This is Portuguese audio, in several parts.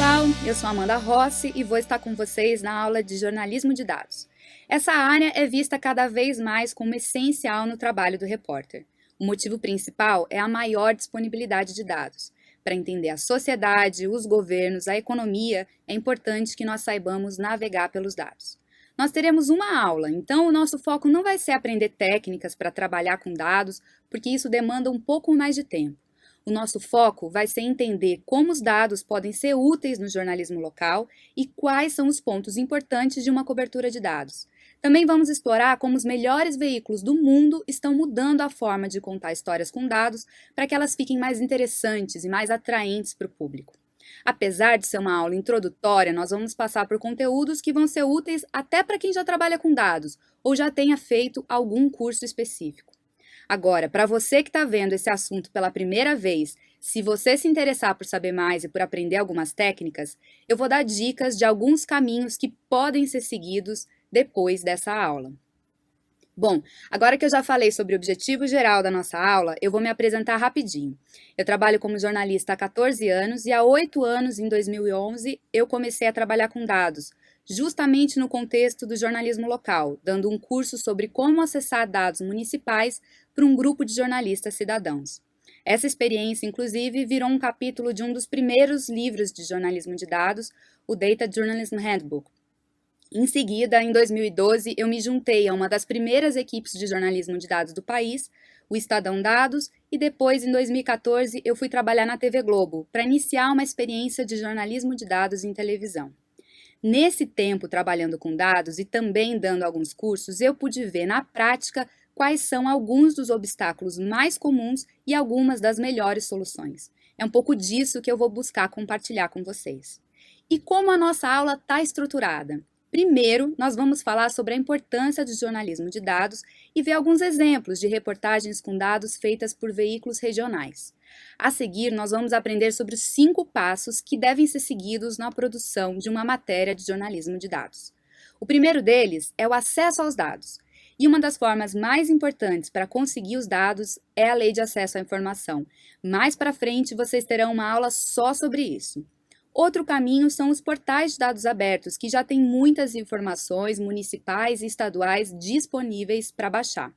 pessoal, eu sou Amanda Rossi e vou estar com vocês na aula de jornalismo de dados. Essa área é vista cada vez mais como essencial no trabalho do repórter. O motivo principal é a maior disponibilidade de dados. Para entender a sociedade, os governos, a economia, é importante que nós saibamos navegar pelos dados. Nós teremos uma aula, então o nosso foco não vai ser aprender técnicas para trabalhar com dados, porque isso demanda um pouco mais de tempo. O nosso foco vai ser entender como os dados podem ser úteis no jornalismo local e quais são os pontos importantes de uma cobertura de dados. Também vamos explorar como os melhores veículos do mundo estão mudando a forma de contar histórias com dados para que elas fiquem mais interessantes e mais atraentes para o público. Apesar de ser uma aula introdutória, nós vamos passar por conteúdos que vão ser úteis até para quem já trabalha com dados ou já tenha feito algum curso específico. Agora, para você que está vendo esse assunto pela primeira vez, se você se interessar por saber mais e por aprender algumas técnicas, eu vou dar dicas de alguns caminhos que podem ser seguidos depois dessa aula. Bom, agora que eu já falei sobre o objetivo geral da nossa aula, eu vou me apresentar rapidinho. Eu trabalho como jornalista há 14 anos e há 8 anos, em 2011, eu comecei a trabalhar com dados, justamente no contexto do jornalismo local, dando um curso sobre como acessar dados municipais para um grupo de jornalistas cidadãos. Essa experiência, inclusive, virou um capítulo de um dos primeiros livros de jornalismo de dados, o Data Journalism Handbook. Em seguida, em 2012, eu me juntei a uma das primeiras equipes de jornalismo de dados do país, o Estadão Dados, e depois, em 2014, eu fui trabalhar na TV Globo, para iniciar uma experiência de jornalismo de dados em televisão. Nesse tempo, trabalhando com dados e também dando alguns cursos, eu pude ver na prática quais são alguns dos obstáculos mais comuns e algumas das melhores soluções. É um pouco disso que eu vou buscar compartilhar com vocês. E como a nossa aula está estruturada? Primeiro, nós vamos falar sobre a importância do jornalismo de dados e ver alguns exemplos de reportagens com dados feitas por veículos regionais. A seguir, nós vamos aprender sobre os 5 passos que devem ser seguidos na produção de uma matéria de jornalismo de dados. O primeiro deles é o acesso aos dados. E uma das formas mais importantes para conseguir os dados é a Lei de Acesso à Informação. Mais para frente, vocês terão uma aula só sobre isso. Outro caminho são os portais de dados abertos, que já têm muitas informações municipais e estaduais disponíveis para baixar.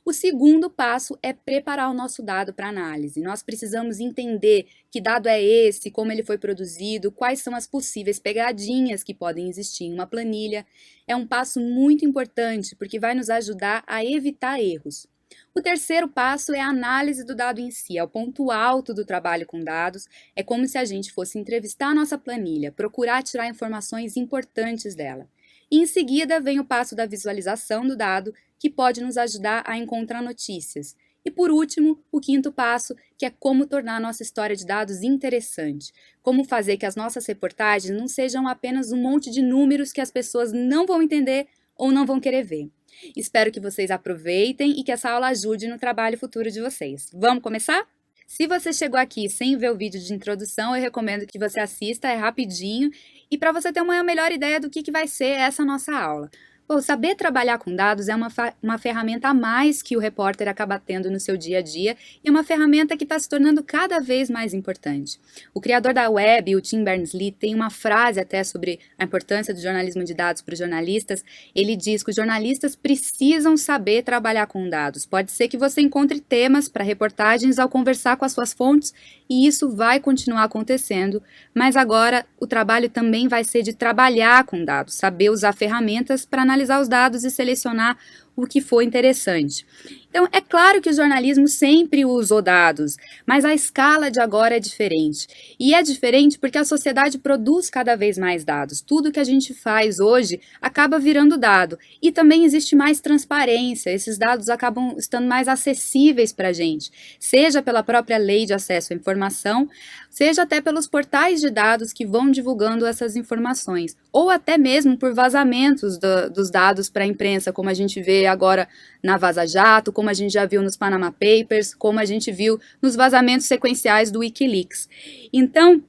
O segundo passo é preparar o nosso dado para análise. Nós precisamos entender que dado é esse, como ele foi produzido, quais são as possíveis pegadinhas que podem existir em uma planilha. É um passo muito importante, porque vai nos ajudar a evitar erros. O terceiro passo é a análise do dado em si, é o ponto alto do trabalho com dados, é como se a gente fosse entrevistar a nossa planilha, procurar tirar informações importantes dela. E em seguida vem o passo da visualização do dado, que pode nos ajudar a encontrar notícias. E por último, o quinto passo, que é como tornar a nossa história de dados interessante. Como fazer que as nossas reportagens não sejam apenas um monte de números que as pessoas não vão entender ou não vão querer ver. Espero que vocês aproveitem e que essa aula ajude no trabalho futuro de vocês. Vamos começar? Se você chegou aqui sem ver o vídeo de introdução, eu recomendo que você assista, é rapidinho, e para você ter uma melhor ideia do que vai ser essa nossa aula. Bom, saber trabalhar com dados é uma ferramenta a mais que o repórter acaba tendo no seu dia a dia e é uma ferramenta que está se tornando cada vez mais importante. O criador da web, o Tim Berners-Lee, tem uma frase até sobre a importância do jornalismo de dados para os jornalistas. Ele diz que os jornalistas precisam saber trabalhar com dados. Pode ser que você encontre temas para reportagens ao conversar com as suas fontes e isso vai continuar acontecendo, mas agora o trabalho também vai ser de trabalhar com dados, saber usar ferramentas para analisar os dados e selecionar o que for interessante. Então, é claro que o jornalismo sempre usou dados, mas a escala de agora é diferente. E é diferente porque a sociedade produz cada vez mais dados. Tudo que a gente faz hoje acaba virando dado. E também existe mais transparência, esses dados acabam estando mais acessíveis para a gente, seja pela própria lei de acesso à informação, seja até pelos portais de dados que vão divulgando essas informações, ou até mesmo por vazamentos dos dados para a imprensa, como a gente vê agora na Vaza Jato, como a gente já viu nos Panama Papers, como a gente viu nos vazamentos sequenciais do Wikileaks. Então,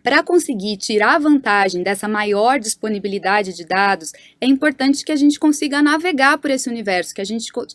Para conseguir tirar vantagem dessa maior disponibilidade de dados, é importante que a gente consiga navegar por esse universo, que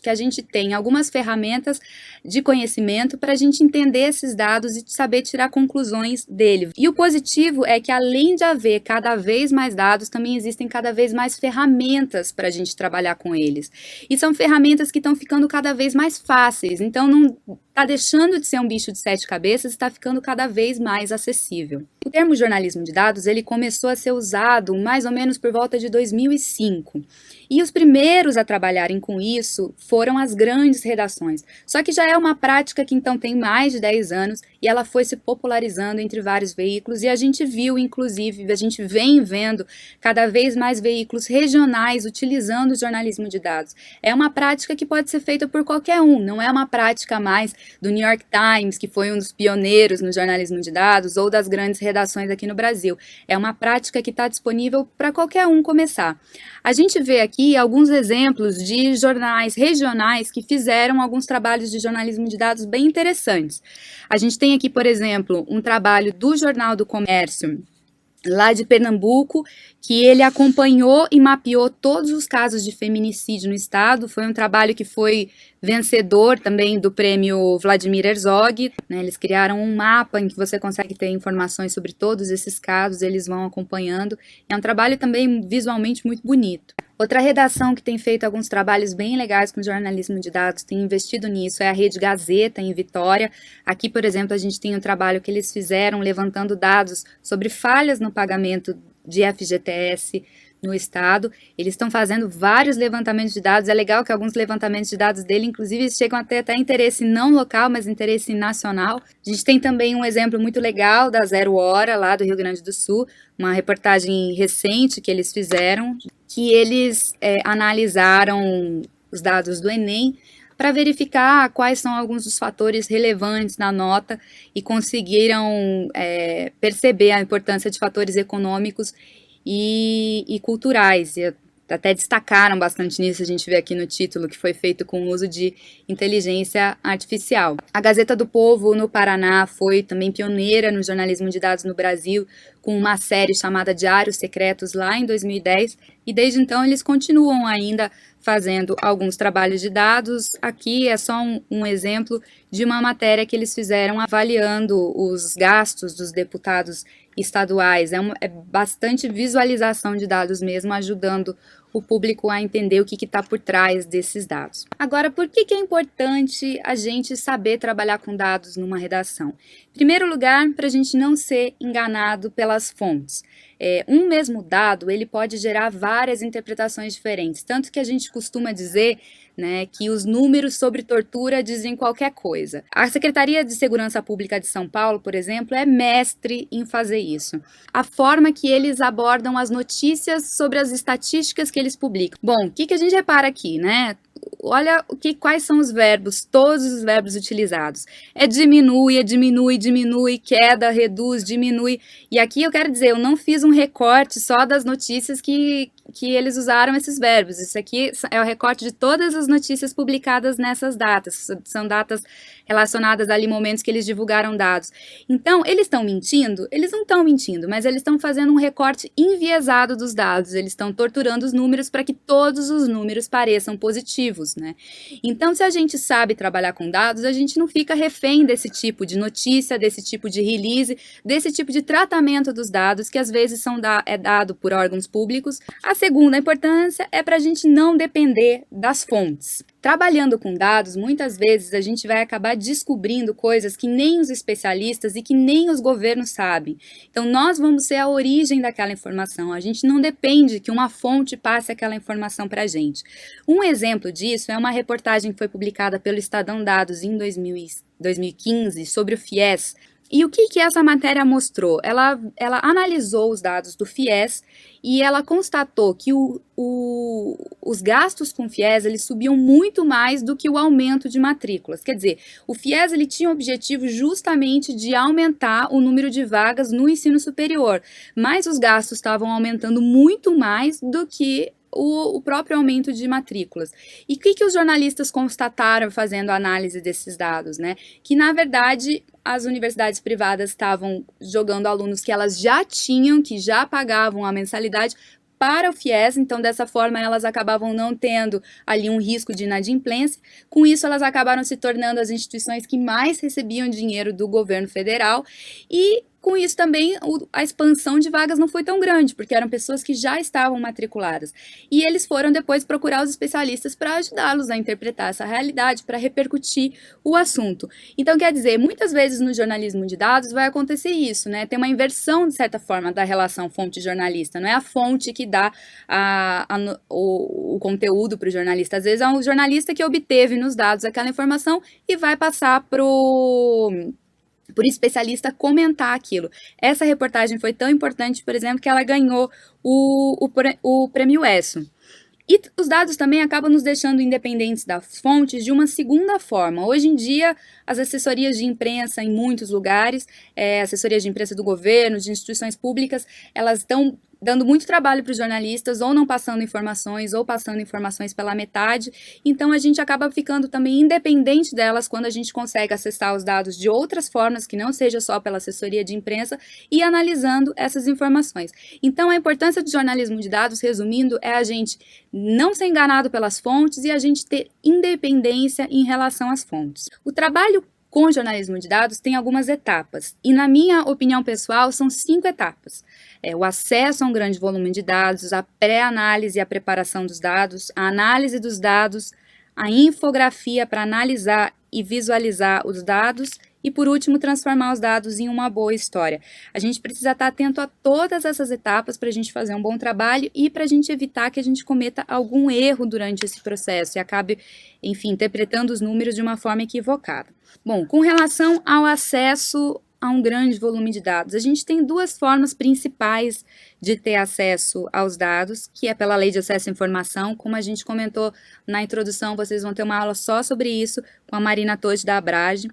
a gente tenha algumas ferramentas de conhecimento para a gente entender esses dados e saber tirar conclusões dele. E o positivo é que, além de haver cada vez mais dados, também existem cada vez mais ferramentas para a gente trabalhar com eles. E são ferramentas que estão ficando cada vez mais fáceis, então não está deixando de ser um bicho de 7 cabeças e está ficando cada vez mais acessível. O termo jornalismo de dados, ele começou a ser usado mais ou menos por volta de 2005. E os primeiros a trabalharem com isso foram as grandes redações. Só que já é uma prática que então tem mais de 10 anos e ela foi se popularizando entre vários veículos, e a gente viu, inclusive, a gente vem vendo cada vez mais veículos regionais utilizando o jornalismo de dados. É uma prática que pode ser feita por qualquer um, não é uma prática mais do New York Times, que foi um dos pioneiros no jornalismo de dados, ou das grandes redações aqui no Brasil. É uma prática que está disponível para qualquer um começar. A gente vê aqui alguns exemplos de jornais regionais que fizeram alguns trabalhos de jornalismo de dados bem interessantes. A gente tem aqui, por exemplo, um trabalho do Jornal do Comércio, lá de Pernambuco, que ele acompanhou e mapeou todos os casos de feminicídio no estado. Foi um trabalho que foi vencedor também do prêmio Vladimir Herzog, né? Eles criaram um mapa em que você consegue ter informações sobre todos esses casos, eles vão acompanhando. É um trabalho também visualmente muito bonito. Outra redação que tem feito alguns trabalhos bem legais com jornalismo de dados, tem investido nisso, é a Rede Gazeta, em Vitória. Aqui, por exemplo, a gente tem um trabalho que eles fizeram levantando dados sobre falhas no pagamento de FGTS no estado. Eles estão fazendo vários levantamentos de dados. É legal que alguns levantamentos de dados dele, inclusive, chegam a ter até interesse não local, mas interesse nacional. A gente tem também um exemplo muito legal da Zero Hora, lá do Rio Grande do Sul, uma reportagem recente que eles fizeram, que eles analisaram os dados do Enem para verificar quais são alguns dos fatores relevantes na nota e conseguiram perceber a importância de fatores econômicos e culturais. E até destacaram bastante nisso, a gente vê aqui no título, que foi feito com o uso de inteligência artificial. A Gazeta do Povo, no Paraná, foi também pioneira no jornalismo de dados no Brasil, com uma série chamada Diários Secretos, lá em 2010, e desde então eles continuam ainda fazendo alguns trabalhos de dados. Aqui é só um exemplo de uma matéria que eles fizeram avaliando os gastos dos deputados estaduais. É bastante visualização de dados mesmo, ajudando o público a entender o que está por trás desses dados. Agora, por que é importante a gente saber trabalhar com dados numa redação? Em primeiro lugar, para a gente não ser enganado pelas fontes. Um mesmo dado, ele pode gerar várias interpretações diferentes, tanto que a gente costuma dizer, né, que os números sobre tortura dizem qualquer coisa. A Secretaria de Segurança Pública de São Paulo, por exemplo, é mestre em fazer isso. A forma que eles abordam as notícias sobre as estatísticas que eles publicam. Bom, o que a gente repara aqui, né? Olha quais são os verbos, todos os verbos utilizados. Diminui, diminui, queda, reduz, diminui. E aqui eu quero dizer, eu não fiz um recorte só das notícias que eles usaram esses verbos. Isso aqui é o recorte de todas as notícias publicadas nessas datas. São datas relacionadas ali, momentos que eles divulgaram dados. Então, eles estão mentindo? Eles não estão mentindo, mas eles estão fazendo um recorte enviesado dos dados. Eles estão torturando os números para que todos os números pareçam positivos, né? Então, se a gente sabe trabalhar com dados, a gente não fica refém desse tipo de notícia, desse tipo de release, desse tipo de tratamento dos dados, que às vezes é dado por órgãos públicos. A segunda importância é para a gente não depender das fontes. Trabalhando com dados, muitas vezes a gente vai acabar descobrindo coisas que nem os especialistas e que nem os governos sabem. Então, nós vamos ser a origem daquela informação. A gente não depende que uma fonte passe aquela informação para a gente. Um exemplo disso é uma reportagem que foi publicada pelo Estadão Dados em 2015 sobre o FIES. E o que essa matéria mostrou? Ela analisou os dados do FIES e ela constatou que os gastos com FIES eles subiam muito mais do que o aumento de matrículas. Quer dizer, o FIES ele tinha o objetivo justamente de aumentar o número de vagas no ensino superior, mas os gastos estavam aumentando muito mais do que o próprio aumento de matrículas. E o que os jornalistas constataram fazendo a análise desses dados, né? Que, na verdade, as universidades privadas estavam jogando alunos que elas já tinham, que já pagavam a mensalidade, para o FIES, então dessa forma elas acabavam não tendo ali um risco de inadimplência. Com isso, elas acabaram se tornando as instituições que mais recebiam dinheiro do governo federal, e com isso também a expansão de vagas não foi tão grande, porque eram pessoas que já estavam matriculadas. E eles foram depois procurar os especialistas para ajudá-los a interpretar essa realidade, para repercutir o assunto. Então, quer dizer, muitas vezes no jornalismo de dados vai acontecer isso, né? Tem uma inversão, de certa forma, da relação fonte-jornalista. Não é a fonte que dá o conteúdo para o jornalista. Às vezes é um jornalista que obteve nos dados aquela informação e vai passar por especialista comentar aquilo. Essa reportagem foi tão importante, por exemplo, que ela ganhou o prêmio ESSO. E os dados também acabam nos deixando independentes das fontes de uma segunda forma. Hoje em dia, as assessorias de imprensa em muitos lugares, assessorias de imprensa do governo, de instituições públicas, elas estão dando muito trabalho para os jornalistas, ou não passando informações, ou passando informações pela metade. Então, a gente acaba ficando também independente delas quando a gente consegue acessar os dados de outras formas, que não seja só pela assessoria de imprensa, e analisando essas informações. Então, a importância do jornalismo de dados, resumindo, é a gente não ser enganado pelas fontes e a gente ter independência em relação às fontes. O trabalho com o jornalismo de dados tem algumas etapas, e na minha opinião pessoal são 5 etapas. O acesso a um grande volume de dados, a pré-análise e a preparação dos dados, a análise dos dados, a infografia para analisar e visualizar os dados e, por último, transformar os dados em uma boa história. A gente precisa estar atento a todas essas etapas para a gente fazer um bom trabalho e para a gente evitar que a gente cometa algum erro durante esse processo e acabe, enfim, interpretando os números de uma forma equivocada. Bom, com relação ao acesso a um grande volume de dados, a gente tem 2 formas principais de ter acesso aos dados, que é pela Lei de Acesso à Informação. Como a gente comentou na introdução, vocês vão ter uma aula só sobre isso com a Marina Todt da Abrage.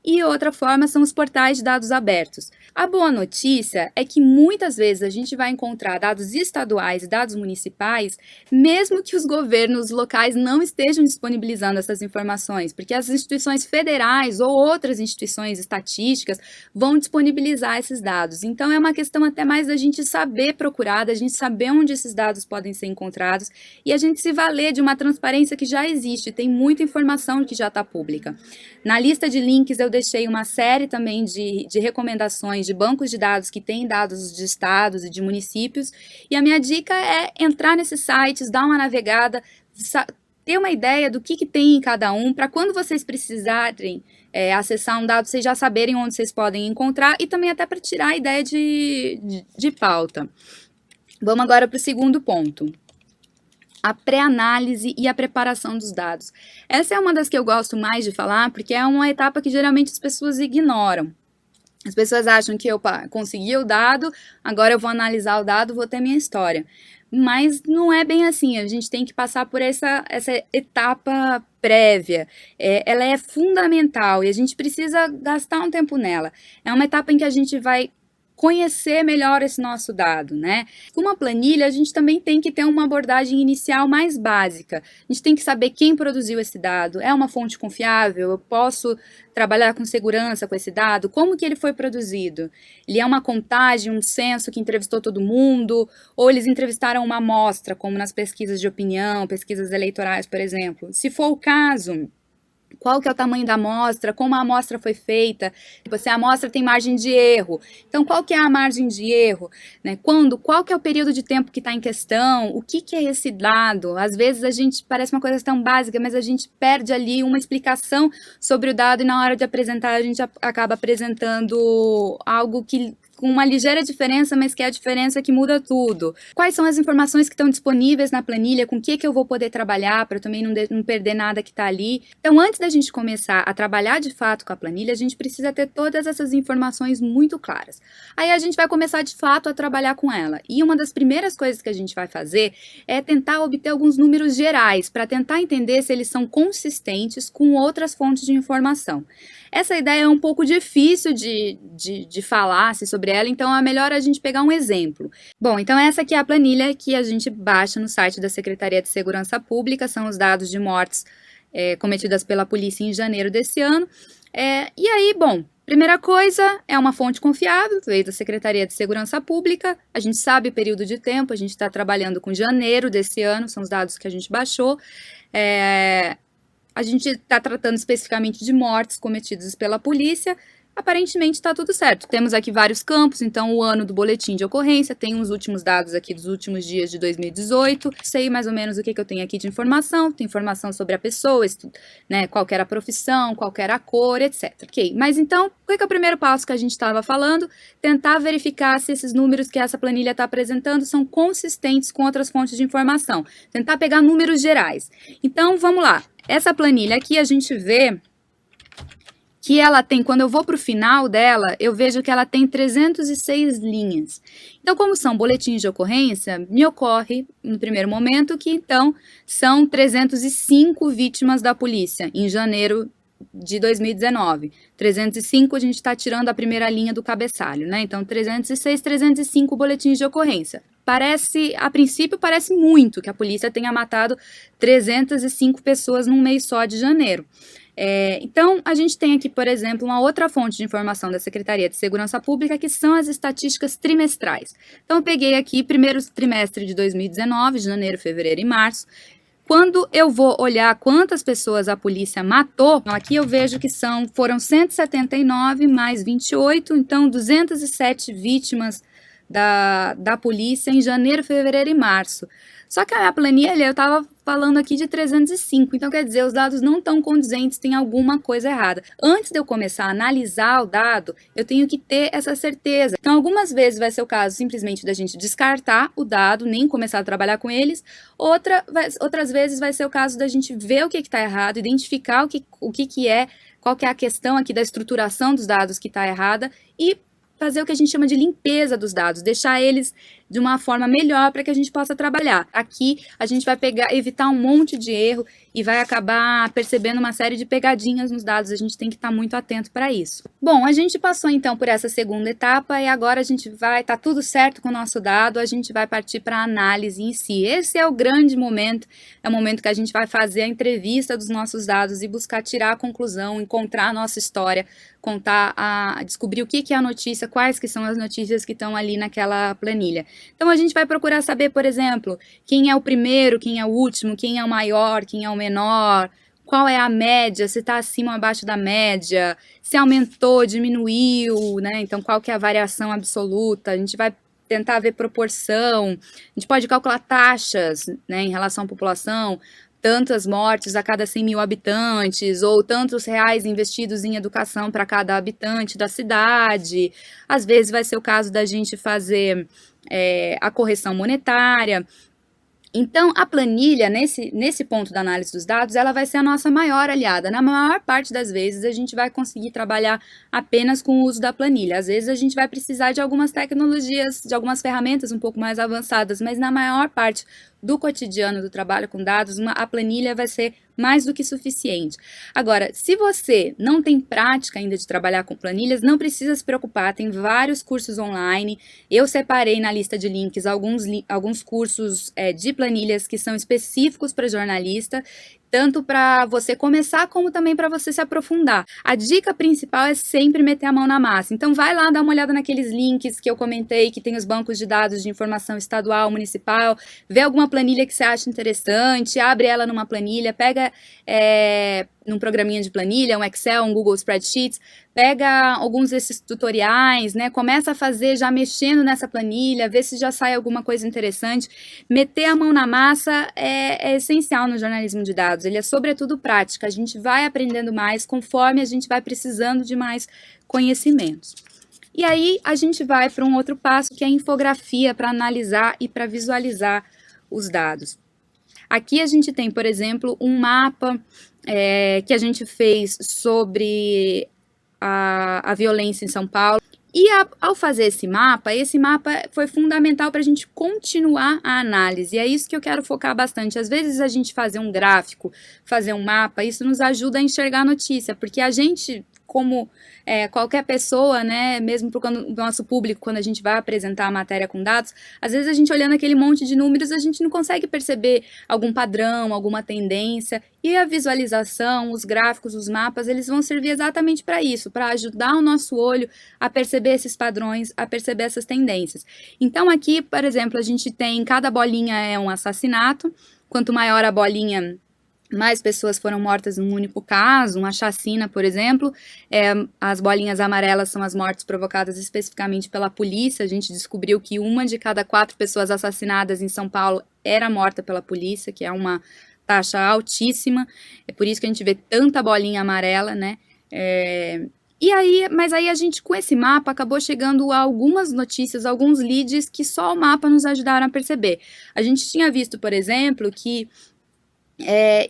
E outra forma são os portais de dados abertos. A boa notícia é que muitas vezes a gente vai encontrar dados estaduais e dados municipais, mesmo que os governos locais não estejam disponibilizando essas informações, porque as instituições federais ou outras instituições estatísticas vão disponibilizar esses dados. Então é uma questão até mais da gente saber procurar, da gente saber onde esses dados podem ser encontrados e a gente se valer de uma transparência que já existe, tem muita informação que já está pública. Na lista de links eu deixei uma série também de recomendações de bancos de dados que têm dados de estados e de municípios, e a minha dica é entrar nesses sites, dar uma navegada, ter uma ideia do que tem em cada um, para quando vocês precisarem acessar um dado, vocês já saberem onde vocês podem encontrar, e também até para tirar a ideia de pauta. Vamos agora para o segundo ponto. A pré-análise e a preparação dos dados. Essa é uma das que eu gosto mais de falar, porque é uma etapa que geralmente as pessoas ignoram. As pessoas acham que, opa, consegui o dado, agora eu vou analisar o dado, vou ter minha história. Mas não é bem assim, a gente tem que passar por essa etapa prévia. Ela é fundamental e a gente precisa gastar um tempo nela. É uma etapa em que a gente vai conhecer melhor esse nosso dado, né? Com uma planilha, a gente também tem que ter uma abordagem inicial mais básica. A gente tem que saber quem produziu esse dado, é uma fonte confiável, eu posso trabalhar com segurança com esse dado, como que ele foi produzido? Ele é uma contagem, um censo que entrevistou todo mundo, ou eles entrevistaram uma amostra, como nas pesquisas de opinião, pesquisas eleitorais, por exemplo. Se for o caso, qual que é o tamanho da amostra, como a amostra foi feita, se a amostra tem margem de erro, então qual que é a margem de erro, né? Qual que é o período de tempo que está em questão, o que é esse dado, às vezes a gente, parece uma coisa tão básica, mas a gente perde ali uma explicação sobre o dado e na hora de apresentar a gente acaba apresentando algo que com uma ligeira diferença, mas que é a diferença que muda tudo. Quais são as informações que estão disponíveis na planilha, com o que eu vou poder trabalhar, para eu também não perder nada que está ali. Então, antes da gente começar a trabalhar de fato com a planilha, a gente precisa ter todas essas informações muito claras. Aí a gente vai começar de fato a trabalhar com ela. E uma das primeiras coisas que a gente vai fazer é tentar obter alguns números gerais, para tentar entender se eles são consistentes com outras fontes de informação. Essa ideia é um pouco difícil de falar sobre ela, então é melhor a gente pegar um exemplo. Bom, então essa aqui é a planilha que a gente baixa no site da Secretaria de Segurança Pública, são os dados de mortes cometidas pela polícia em janeiro desse ano. E aí, bom, primeira coisa, é uma fonte confiável, veio da Secretaria de Segurança Pública, a gente sabe o período de tempo, a gente está trabalhando com janeiro desse ano, são os dados que a gente baixou. A gente está tratando especificamente de mortes cometidas pela polícia. Aparentemente está tudo certo. Temos aqui vários campos, então o ano do boletim de ocorrência, tem os últimos dados aqui dos últimos dias de 2018, sei mais ou menos o que eu tenho aqui de informação, tem informação sobre a pessoa, né, qual que era a profissão, qual que era a cor, etc. Ok, mas então, qual que é o primeiro passo que a gente estava falando? Tentar verificar se esses números que essa planilha está apresentando são consistentes com outras fontes de informação. Tentar pegar números gerais. Então, vamos lá. Essa planilha aqui a gente vê que ela tem, quando eu vou para o final dela, eu vejo que ela tem 306 linhas. Então, como são boletins de ocorrência, me ocorre, no primeiro momento, que então são 305 vítimas da polícia em janeiro de 2019. 305 a gente está tirando a primeira linha do cabeçalho, né? Então, 306, 305 boletins de ocorrência. A princípio parece muito que a polícia tenha matado 305 pessoas num mês só de janeiro. Então, a gente tem aqui, por exemplo, uma outra fonte de informação da Secretaria de Segurança Pública, que são as estatísticas trimestrais. Então, eu peguei aqui primeiro trimestre de 2019, janeiro, fevereiro e março. Quando eu vou olhar quantas pessoas a polícia matou, aqui eu vejo que foram 179 mais 28, então 207 vítimas da polícia em janeiro, fevereiro e março. Só que a planilha, eu estava falando aqui de 305, então quer dizer, os dados não estão condizentes, tem alguma coisa errada. Antes de eu começar a analisar o dado, eu tenho que ter essa certeza. Então, algumas vezes vai ser o caso simplesmente da gente descartar o dado, nem começar a trabalhar com eles. Outras vezes vai ser o caso da gente ver o que está errado, identificar qual que é a questão aqui da estruturação dos dados que está errada e fazer o que a gente chama de limpeza dos dados, deixar eles de uma forma melhor para que a gente possa trabalhar. Aqui a gente vai evitar um monte de erro e vai acabar percebendo uma série de pegadinhas nos dados, a gente tem que estar muito atento para isso. Bom, a gente passou então por essa segunda etapa e agora a gente tá tudo certo com o nosso dado, a gente vai partir para a análise em si. Esse é o grande momento, é o momento que a gente vai fazer a entrevista dos nossos dados e buscar tirar a conclusão, encontrar a nossa história, descobrir o que é a notícia, quais que são as notícias que estão ali naquela planilha. Então, a gente vai procurar saber, por exemplo, quem é o primeiro, quem é o último, quem é o maior, quem é o menor, qual é a média, se está acima ou abaixo da média, se aumentou, diminuiu, né? Então, qual que é a variação absoluta, a gente vai tentar ver proporção, a gente pode calcular taxas, né, em relação à população, tantas mortes a cada 100 mil habitantes, ou tantos reais investidos em educação para cada habitante da cidade. Às vezes vai ser o caso da gente fazer a correção monetária. Então, a planilha, nesse ponto da análise dos dados, ela vai ser a nossa maior aliada. Na maior parte das vezes, a gente vai conseguir trabalhar apenas com o uso da planilha. Às vezes, a gente vai precisar de algumas tecnologias, de algumas ferramentas um pouco mais avançadas, mas na maior parte do cotidiano do trabalho com dados, a planilha vai ser mais do que suficiente. Agora, se você não tem prática ainda de trabalhar com planilhas, não precisa se preocupar, tem vários cursos online. Eu separei na lista de links alguns cursos de planilhas que são específicos para jornalista, tanto para você começar como também para você se aprofundar. A dica principal é sempre meter a mão na massa. Então vai lá dar uma olhada naqueles links que eu comentei, que tem os bancos de dados de informação estadual, municipal, vê alguma planilha que você acha interessante, abre ela numa planilha, pega num programinha de planilha, um Excel, um Google Spreadsheets, pega alguns desses tutoriais, né, começa a fazer já mexendo nessa planilha, vê se já sai alguma coisa interessante. Meter a mão na massa é essencial no jornalismo de dados, ele é sobretudo prática, a gente vai aprendendo mais conforme a gente vai precisando de mais conhecimentos. E aí a gente vai para um outro passo, que é a infografia, para analisar e para visualizar os dados. Aqui a gente tem, por exemplo, um mapa que a gente fez sobre a violência em São Paulo. E ao fazer esse mapa foi fundamental para a gente continuar a análise, e é isso que eu quero focar bastante. Às vezes a gente fazer um gráfico, fazer um mapa, isso nos ajuda a enxergar a notícia, porque a gente, como qualquer pessoa, né, mesmo para o nosso público, quando a gente vai apresentar a matéria com dados, às vezes a gente olhando aquele monte de números, a gente não consegue perceber algum padrão, alguma tendência, e a visualização, os gráficos, os mapas, eles vão servir exatamente para isso, para ajudar o nosso olho a perceber esses padrões, a perceber essas tendências. Então aqui, por exemplo, a gente tem, cada bolinha é um assassinato, quanto maior a bolinha, mais pessoas foram mortas num único caso, uma chacina, por exemplo. As bolinhas amarelas são as mortes provocadas especificamente pela polícia. A gente descobriu que 1 de cada 4 pessoas assassinadas em São Paulo era morta pela polícia, que é uma taxa altíssima. É por isso que a gente vê tanta bolinha amarela, né? Mas aí a gente, com esse mapa, acabou chegando a algumas notícias, alguns leads que só o mapa nos ajudaram a perceber. A gente tinha visto, por exemplo, que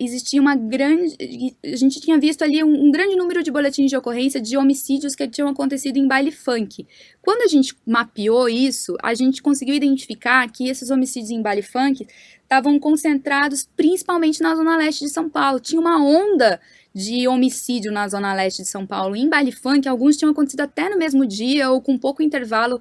existia a gente tinha visto ali um grande número de boletins de ocorrência de homicídios que tinham acontecido em baile funk. Quando a gente mapeou isso, a gente conseguiu identificar que esses homicídios em baile funk estavam concentrados principalmente na zona leste de São Paulo. Tinha uma onda de homicídio na zona leste de São Paulo em baile funk, alguns tinham acontecido até no mesmo dia ou com pouco intervalo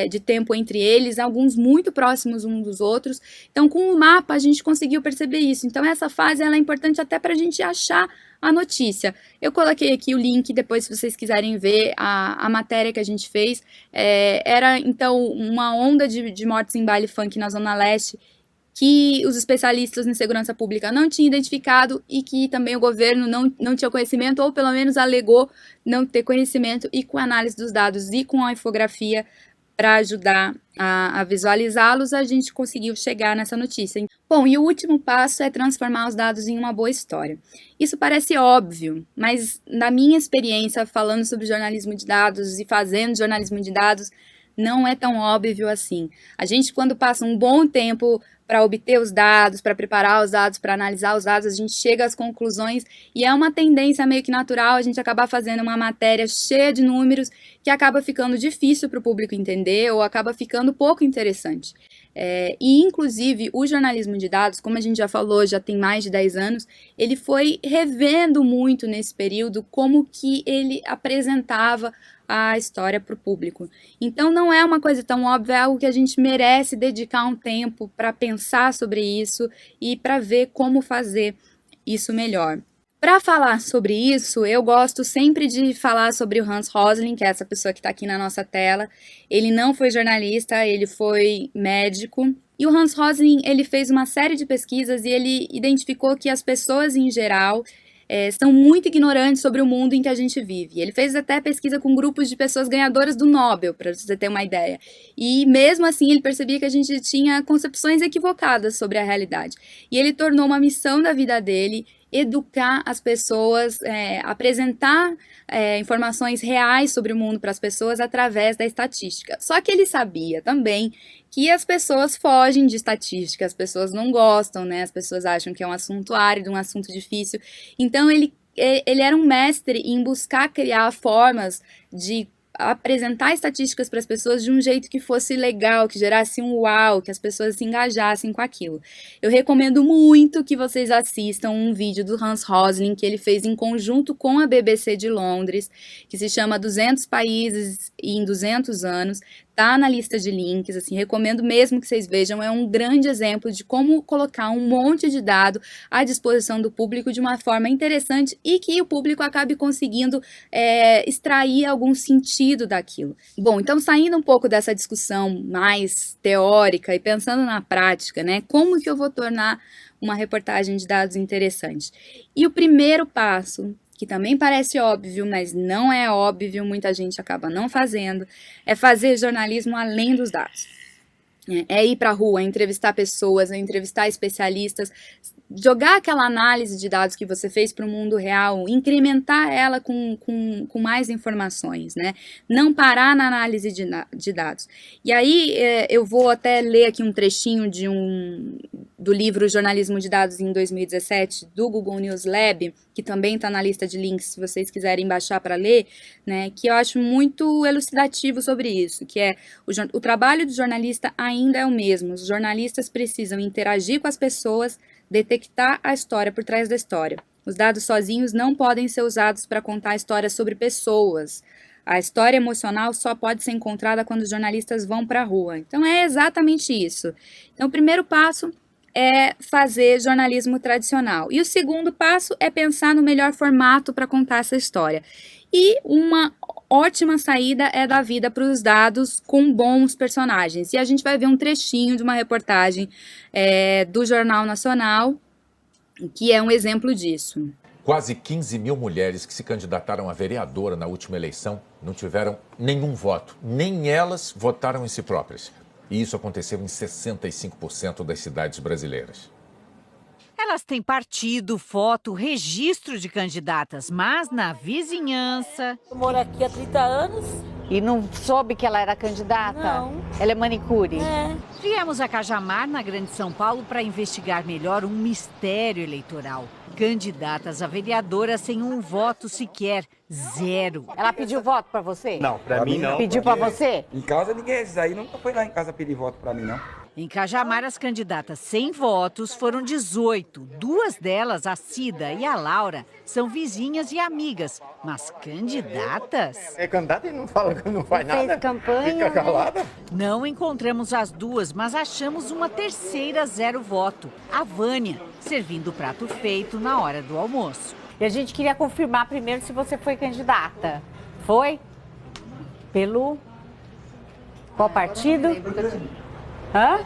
de tempo entre eles, alguns muito próximos uns dos outros. Então, com o mapa, a gente conseguiu perceber isso. Então, essa fase ela é importante até para a gente achar a notícia. Eu coloquei aqui o link, depois se vocês quiserem ver a matéria que a gente fez. Era, então, uma onda de mortes em baile funk na zona leste, que os especialistas em segurança pública não tinham identificado e que também o governo não tinha conhecimento, ou pelo menos alegou não ter conhecimento, e com a análise dos dados e com a infografia para ajudar a visualizá-los, a gente conseguiu chegar nessa notícia. Bom, e o último passo é transformar os dados em uma boa história. Isso parece óbvio, mas na minha experiência falando sobre jornalismo de dados e fazendo jornalismo de dados, não é tão óbvio assim. A gente, quando passa um bom tempo para obter os dados, para preparar os dados, para analisar os dados, a gente chega às conclusões e é uma tendência meio que natural a gente acabar fazendo uma matéria cheia de números que acaba ficando difícil para o público entender ou acaba ficando pouco interessante. E, inclusive, o jornalismo de dados, como a gente já falou, já tem mais de 10 anos, ele foi revendo muito nesse período como que ele apresentava a história para o público. Então, não é uma coisa tão óbvia, é algo que a gente merece dedicar um tempo para pensar sobre isso e para ver como fazer isso melhor. Para falar sobre isso, eu gosto sempre de falar sobre o Hans Rosling, que é essa pessoa que está aqui na nossa tela. Ele não foi jornalista, ele foi médico. E o Hans Rosling, ele fez uma série de pesquisas e ele identificou que as pessoas em geral são muito ignorantes sobre o mundo em que a gente vive. Ele fez até pesquisa com grupos de pessoas ganhadoras do Nobel, para você ter uma ideia. E mesmo assim ele percebia que a gente tinha concepções equivocadas sobre a realidade. E ele tornou uma missão da vida dele educar as pessoas, apresentar informações reais sobre o mundo para as pessoas através da estatística. Só que ele sabia também que as pessoas fogem de estatística, as pessoas não gostam, né? As pessoas acham que é um assunto árido, um assunto difícil. Então, ele era um mestre em buscar criar formas de apresentar estatísticas para as pessoas de um jeito que fosse legal, que gerasse um uau, que as pessoas se engajassem com aquilo. Eu recomendo muito que vocês assistam um vídeo do Hans Rosling que ele fez em conjunto com a BBC de Londres, que se chama 200 países em 200 anos. Tá na lista de links, assim, recomendo mesmo que vocês vejam, é um grande exemplo de como colocar um monte de dado à disposição do público de uma forma interessante e que o público acabe conseguindo extrair algum sentido daquilo. Bom, então saindo um pouco dessa discussão mais teórica e pensando na prática, né, como que eu vou tornar uma reportagem de dados interessante? E o primeiro passo, que também parece óbvio, mas não é óbvio, muita gente acaba não fazendo, é fazer jornalismo além dos dados. É ir para a rua, entrevistar pessoas, entrevistar especialistas, jogar aquela análise de dados que você fez para o mundo real, incrementar ela com mais informações, né? Não parar na análise de dados. E aí eu vou até ler aqui um trechinho do livro Jornalismo de Dados em 2017, do Google News Lab, que também está na lista de links, se vocês quiserem baixar para ler, né, que eu acho muito elucidativo sobre isso, que é o trabalho do jornalista ainda é o mesmo. Os jornalistas precisam interagir com as pessoas, detectar a história por trás da história. Os dados sozinhos não podem ser usados para contar histórias sobre pessoas. A história emocional só pode ser encontrada quando os jornalistas vão para a rua. Então é exatamente isso. Então o primeiro passo é fazer jornalismo tradicional. E o segundo passo é pensar no melhor formato para contar essa história. E uma ótima saída é dar vida para os dados com bons personagens. E a gente vai ver um trechinho de uma reportagem do Jornal Nacional, que é um exemplo disso. Quase 15 mil mulheres que se candidataram a vereadora na última eleição não tiveram nenhum voto. Nem elas votaram em si próprias. E isso aconteceu em 65% das cidades brasileiras. Elas têm partido, foto, registro de candidatas, mas na vizinhança... Eu moro aqui há 30 anos. E não soube que ela era candidata? Não. Ela é manicure? É. Viemos a Cajamar, na Grande São Paulo, para investigar melhor um mistério eleitoral. Candidatas a vereadora sem um voto sequer. 0. Ela pediu voto para você? Não, pra mim não. Pediu para você? Em casa ninguém, esses aí nunca foi lá em casa pedir voto pra mim, não. Em Cajamar, as candidatas sem votos foram 18. 2 delas, a Cida e a Laura, são vizinhas e amigas. Mas candidatas? É candidata e não fala, não faz nada. Fez campanha. Fica calada. Não encontramos as duas, mas achamos uma terceira 0 voto. A Vânia, servindo o prato feito na hora do almoço. E a gente queria confirmar primeiro se você foi candidata. Foi? Pelo... Qual partido? Hã?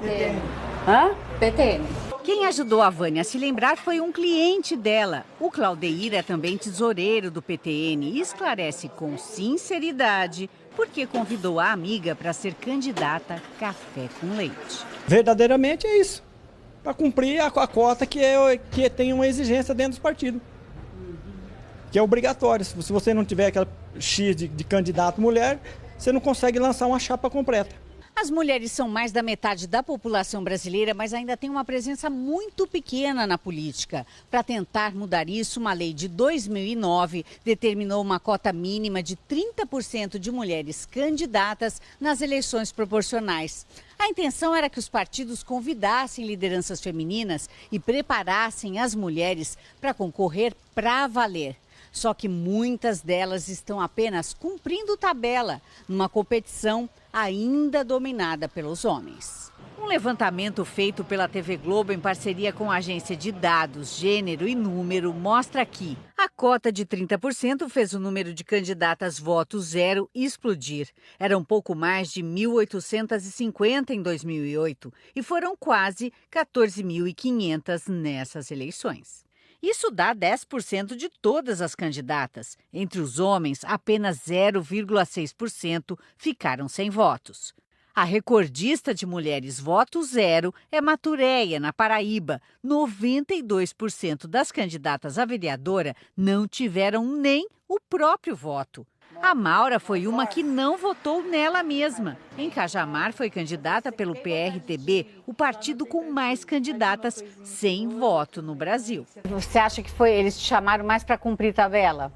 Hã? PTN. Quem ajudou a Vânia a se lembrar foi um cliente dela. O Claudeir é também tesoureiro do PTN e esclarece com sinceridade porque convidou a amiga para ser candidata Café com Leite. Verdadeiramente é isso, para cumprir a cota que tem uma exigência dentro dos partidos, que é obrigatório. Se você não tiver aquela X de candidato mulher, você não consegue lançar uma chapa completa. As mulheres são mais da metade da população brasileira, mas ainda têm uma presença muito pequena na política. Para tentar mudar isso, uma lei de 2009 determinou uma cota mínima de 30% de mulheres candidatas nas eleições proporcionais. A intenção era que os partidos convidassem lideranças femininas e preparassem as mulheres para concorrer para valer. Só que muitas delas estão apenas cumprindo tabela numa competição ainda dominada pelos homens. Um levantamento feito pela TV Globo em parceria com a Agência de Dados, Gênero e Número mostra que a cota de 30% fez o número de candidatas voto 0 explodir. Eram pouco mais de 1.850 em 2008 e foram quase 14.500 nessas eleições. Isso dá 10% de todas as candidatas. Entre os homens, apenas 0,6% ficaram sem votos. A recordista de mulheres voto 0 é Maturéia, na Paraíba. 92% das candidatas a vereadora não tiveram nem o próprio voto. A Maura foi uma que não votou nela mesma. Em Cajamar, foi candidata pelo PRTB, o partido com mais candidatas sem voto no Brasil. Você acha que foi, eles te chamaram mais para cumprir tabela?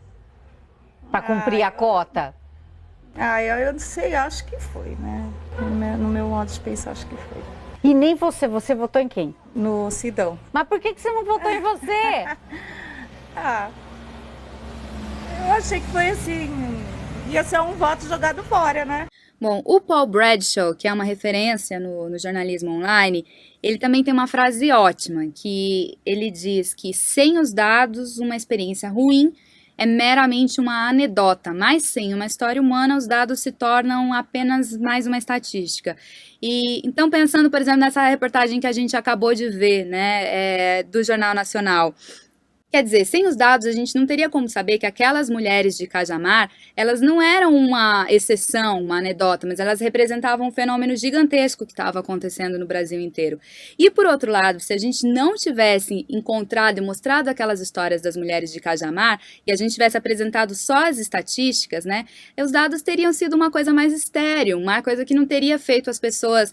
Para cumprir a cota? Eu não sei, acho que foi, né? No meu modo de pensar, acho que foi. E nem você votou em quem? No Sidão. Mas por que você não votou em você? Eu achei que foi assim, ia ser um voto jogado fora, né? Bom, o Paul Bradshaw, que é uma referência no jornalismo online, ele também tem uma frase ótima, que ele diz que sem os dados, uma experiência ruim é meramente uma anedota, mas sem uma história humana, os dados se tornam apenas mais uma estatística. E então, pensando, por exemplo, nessa reportagem que a gente acabou de ver, né, do Jornal Nacional, quer dizer, sem os dados, a gente não teria como saber que aquelas mulheres de Cajamar, elas não eram uma exceção, uma anedota, mas elas representavam um fenômeno gigantesco que estava acontecendo no Brasil inteiro. E, por outro lado, se a gente não tivesse encontrado e mostrado aquelas histórias das mulheres de Cajamar, e a gente tivesse apresentado só as estatísticas, né, os dados teriam sido uma coisa mais estéril, uma coisa que não teria feito as pessoas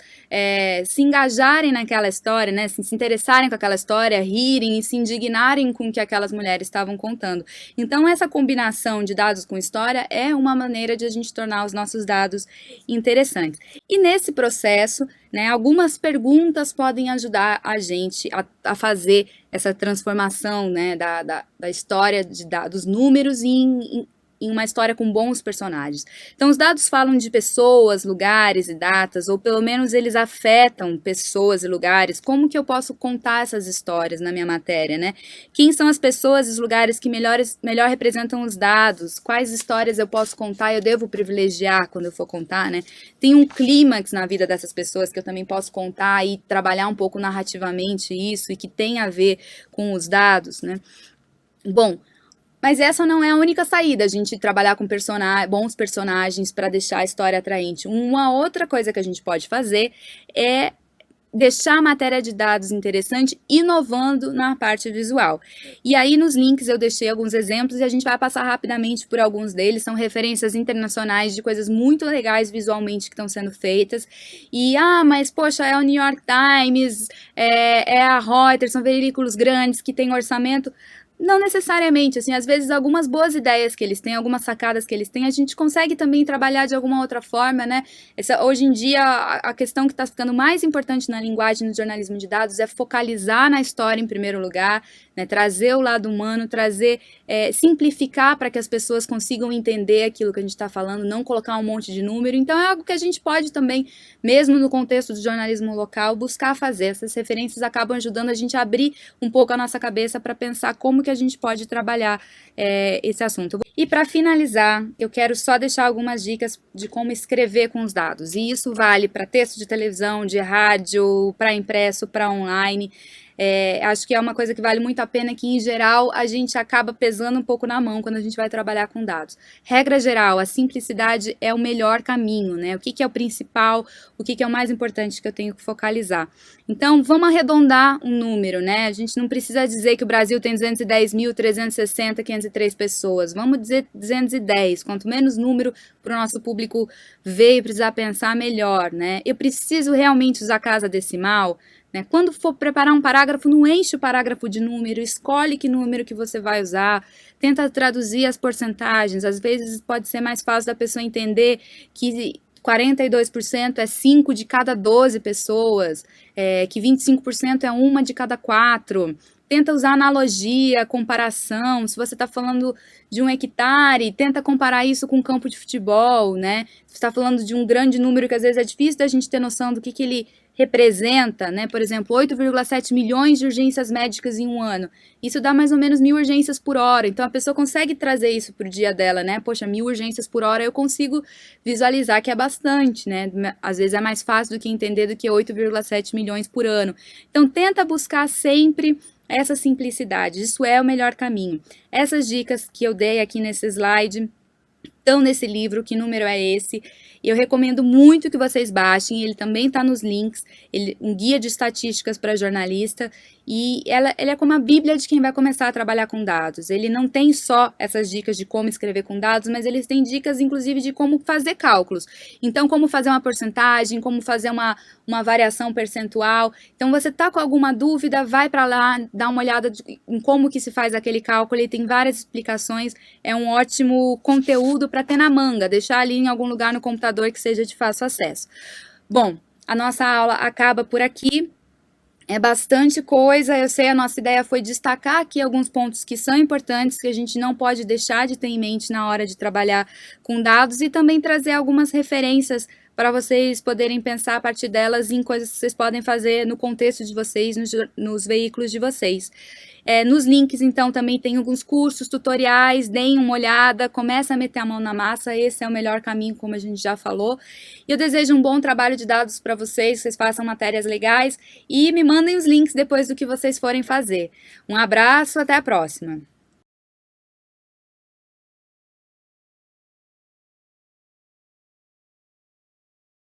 se engajarem naquela história, né, se interessarem com aquela história, rirem e se indignarem com que aquelas mulheres estavam contando. Então, essa combinação de dados com história é uma maneira de a gente tornar os nossos dados interessantes. E nesse processo, né, algumas perguntas podem ajudar a gente a fazer essa transformação, né, da história dos números em uma história com bons personagens. Então, os dados falam de pessoas, lugares e datas, ou pelo menos eles afetam pessoas e lugares. Como que eu posso contar essas histórias na minha matéria, né? Quem são as pessoas e os lugares que melhor representam os dados? Quais histórias eu posso contar e eu devo privilegiar quando eu for contar, né? Tem um clímax na vida dessas pessoas que eu também posso contar e trabalhar um pouco narrativamente isso e que tem a ver com os dados, né? Bom, mas essa não é a única saída, a gente trabalhar com bons personagens para deixar a história atraente. Uma outra coisa que a gente pode fazer é deixar a matéria de dados interessante, inovando na parte visual. E aí nos links eu deixei alguns exemplos e a gente vai passar rapidamente por alguns deles. São referências internacionais de coisas muito legais visualmente que estão sendo feitas. E, mas poxa, é o New York Times, é a Reuters, são veículos grandes que têm orçamento. Não necessariamente, assim, às vezes algumas boas ideias que eles têm, algumas sacadas que eles têm, a gente consegue também trabalhar de alguma outra forma, né? Hoje em dia, a questão que está ficando mais importante na linguagem do jornalismo de dados é focalizar na história em primeiro lugar, né? Trazer o lado humano, simplificar para que as pessoas consigam entender aquilo que a gente está falando, não colocar um monte de número. Então, é algo que a gente pode também, mesmo no contexto do jornalismo local, buscar fazer. Essas referências acabam ajudando a gente a abrir um pouco a nossa cabeça para pensar como que a gente pode trabalhar esse assunto. E para finalizar, eu quero só deixar algumas dicas de como escrever com os dados. E isso vale para texto de televisão, de rádio, para impresso, para online. Acho que é uma coisa que vale muito a pena, que em geral a gente acaba pesando um pouco na mão quando a gente vai trabalhar com dados. Regra geral, a simplicidade é o melhor caminho, né? O que é o principal, o que é o mais importante que eu tenho que focalizar. Então, vamos arredondar um número, né? A gente não precisa dizer que o Brasil tem 210.360.503 pessoas. Vamos dizer 210. Quanto menos número para o nosso público ver e precisar pensar, melhor, né? Eu preciso realmente usar casa decimal, né? Quando for preparar um parágrafo, não enche o parágrafo de número, escolhe que número que você vai usar, tenta traduzir as porcentagens. Às vezes pode ser mais fácil da pessoa entender que 42% é 5 de cada 12 pessoas, que 25% é 1 de cada 4. Tenta usar analogia, comparação. Se você está falando de 1 hectare, tenta comparar isso com um campo de futebol, né? Se você está falando de um grande número que às vezes é difícil da gente ter noção do que ele representa, né? Por exemplo, 8,7 milhões de urgências médicas em um ano. Isso dá mais ou menos 1.000 urgências por hora. Então, a pessoa consegue trazer isso para o dia dela, né? Poxa, 1.000 urgências por hora eu consigo visualizar que é bastante, né? Às vezes é mais fácil do que entender do que 8,7 milhões por ano. Então, tenta buscar sempre essa simplicidade. Isso é o melhor caminho. Essas dicas que eu dei aqui nesse slide estão nesse livro. Que número é esse? Eu recomendo muito que vocês baixem, ele também está nos links, um guia de estatísticas para jornalista, e ele é como a bíblia de quem vai começar a trabalhar com dados. Ele não tem só essas dicas de como escrever com dados, mas eles têm dicas, inclusive, de como fazer cálculos. Então, como fazer uma porcentagem, como fazer uma variação percentual. Então, você está com alguma dúvida, vai para lá, dá uma olhada em como que se faz aquele cálculo, ele tem várias explicações, é um ótimo conteúdo para ter na manga, deixar ali em algum lugar no computador que seja de fácil acesso. Bom, a nossa aula acaba por aqui. É bastante coisa, eu sei, a nossa ideia foi destacar aqui alguns pontos que são importantes, que a gente não pode deixar de ter em mente na hora de trabalhar com dados, e também trazer algumas referências para vocês poderem pensar a partir delas em coisas que vocês podem fazer no contexto de vocês, nos veículos de vocês. Nos links, então, também tem alguns cursos, tutoriais, deem uma olhada, comece a meter a mão na massa, esse é o melhor caminho, como a gente já falou. E eu desejo um bom trabalho de dados para vocês façam matérias legais, e me mandem os links depois do que vocês forem fazer. Um abraço, até a próxima!